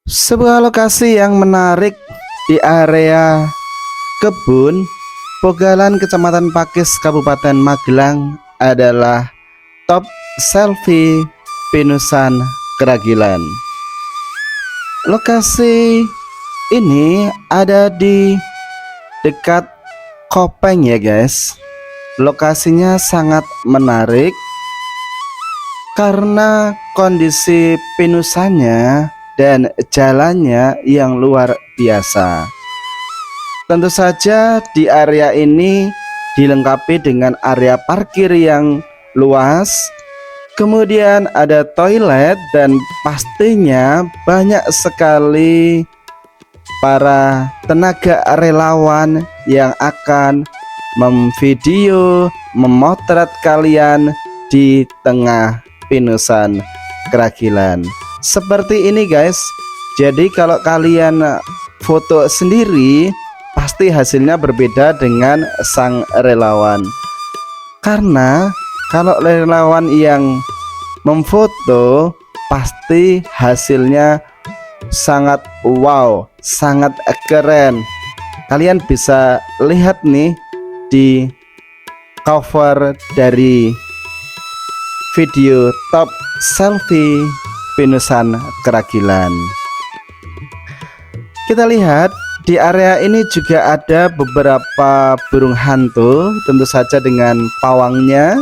Sebuah lokasi yang menarik di area kebun Pogalan Kecamatan Pakis Kabupaten Magelang adalah top selfie Pinusan Keragilan. Lokasi ini ada di dekat Kopeng ya guys. Lokasinya sangat menarik karena kondisi pinusannya dan jalannya yang luar biasa. Tentu saja di area ini dilengkapi dengan area parkir yang luas, kemudian ada toilet dan pastinya banyak sekali para tenaga relawan yang akan memvideo, memotret kalian di tengah Pinusan Keragilan. Seperti ini guys. Jadi kalau kalian foto sendiri pasti hasilnya berbeda dengan sang relawan. Karena kalau relawan yang memfoto pasti hasilnya sangat wow, sangat keren. Kalian bisa lihat nih di cover dari video top selfie Pinusan Keragilan. Kita lihat di area ini juga ada beberapa burung hantu, tentu saja dengan pawangnya.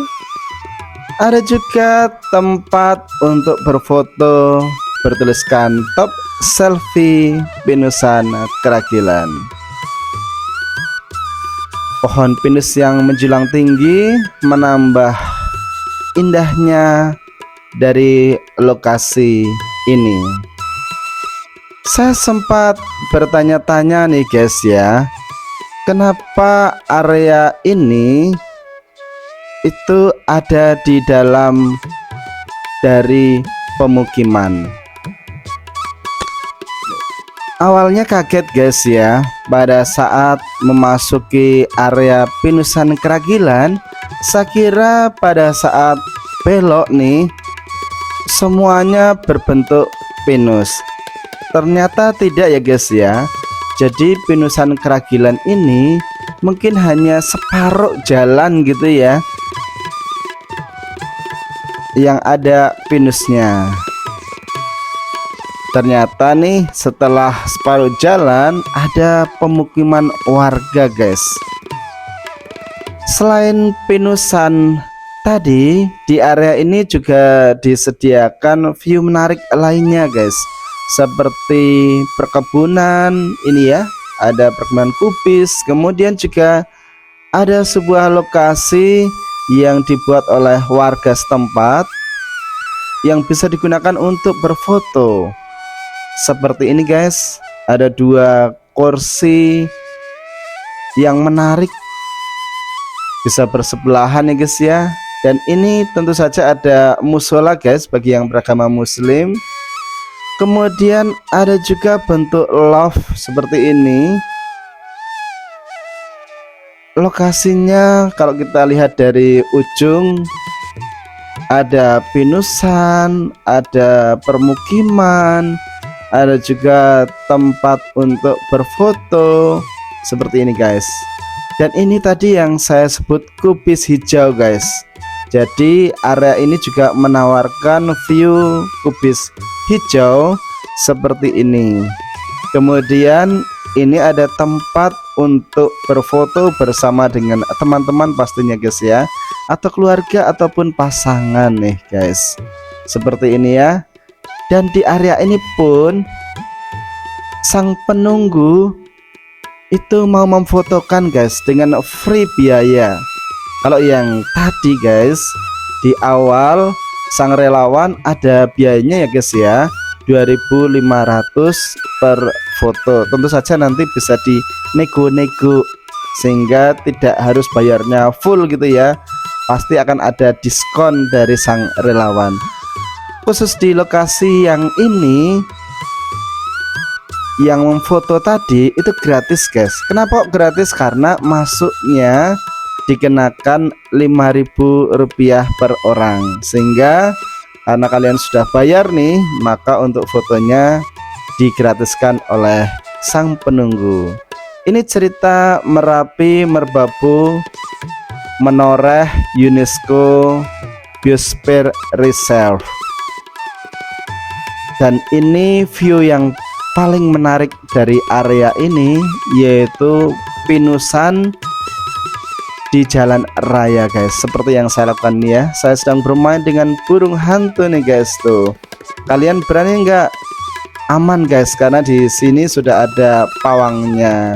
Ada juga tempat untuk berfoto bertuliskan top selfie Pinusan Keragilan. Pohon pinus yang menjulang tinggi menambah indahnya dari lokasi ini. Saya sempat bertanya-tanya nih guys ya, kenapa area ini itu ada di dalam dari pemukiman. Awalnya kaget guys ya, pada saat memasuki area Pinusan Keragilan, saya kira pada saat belok nih semuanya berbentuk pinus. Ternyata tidak ya guys ya. Jadi Pinusan Keragilan ini mungkin hanya separuh jalan gitu ya yang ada pinusnya. Ternyata nih setelah separuh jalan ada pemukiman warga guys. Selain pinusan tadi, di area ini juga disediakan view menarik lainnya guys, seperti perkebunan ini ya, ada perkebunan kubis, kemudian juga ada sebuah lokasi yang dibuat oleh warga setempat yang bisa digunakan untuk berfoto. Seperti ini guys, ada dua kursi yang menarik, bisa bersebelahan ya guys ya. Dan ini tentu saja ada musola guys bagi yang beragama muslim. Kemudian ada juga bentuk love seperti ini. Lokasinya kalau kita lihat dari ujung ada pinusan, ada permukiman, ada juga tempat untuk berfoto seperti ini guys. Dan ini tadi yang saya sebut kubis hijau guys. Jadi area ini juga menawarkan view kubis hijau seperti ini. Kemudian ini ada tempat untuk berfoto bersama dengan teman-teman pastinya guys ya, atau keluarga ataupun pasangan nih guys. Seperti ini ya. Dan di area ini pun sang penunggu itu mau memfotokan guys dengan free biaya. Kalau yang tadi guys di awal sang relawan ada biayanya ya guys ya, 2.500 per foto. Tentu saja nanti bisa dinego-nego sehingga tidak harus bayarnya full gitu ya. Pasti akan ada diskon dari sang relawan. Khusus di lokasi yang ini, yang memfoto tadi itu gratis guys. Kenapa gratis? Karena masuknya dikenakan Rp5.000 per orang, sehingga karena kalian sudah bayar nih, maka untuk fotonya digratiskan oleh sang penunggu. Ini cerita Merapi Merbabu Menoreh UNESCO Biosphere Reserve. Dan ini view yang paling menarik dari area ini, yaitu pinusan di jalan raya guys. Seperti yang saya lakukan nih ya, saya sedang bermain dengan burung hantu nih guys. Tuh, kalian berani nggak? Aman guys, karena di sini sudah ada pawangnya.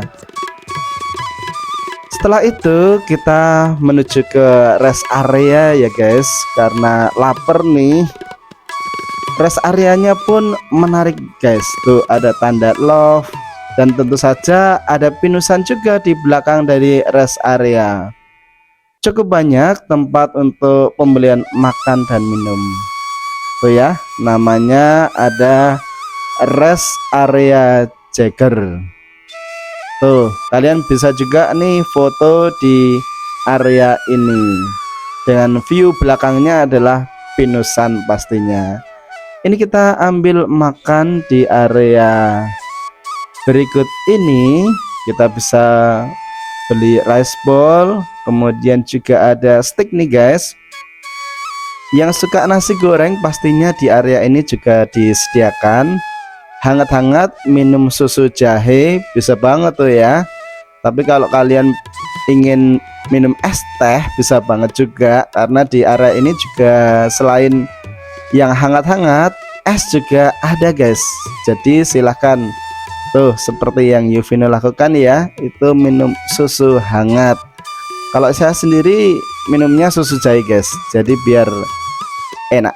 Setelah itu kita menuju ke rest area ya guys, karena lapar nih. Rest areanya pun menarik guys. Tuh ada tanda love, dan tentu saja ada pinusan juga di belakang dari rest area. Cukup banyak tempat untuk pembelian makan dan minum. Tuh ya, namanya ada rest area Jagger. Tuh, kalian bisa juga nih foto di area ini. Dengan view belakangnya adalah pinusan pastinya. Ini kita ambil makan di area berikut ini. Kita bisa beli rice bowl, kemudian juga ada steak nih guys. Yang suka nasi goreng pastinya di area ini juga disediakan hangat-hangat minum susu jahe, bisa banget tuh ya. Tapi kalau kalian ingin minum es teh bisa banget juga, karena di area ini juga selain yang hangat-hangat, es juga ada guys. Jadi silahkan tuh, seperti yang Yuvino lakukan ya, itu minum susu hangat. Kalau saya sendiri minumnya susu jahe guys, jadi biar enak.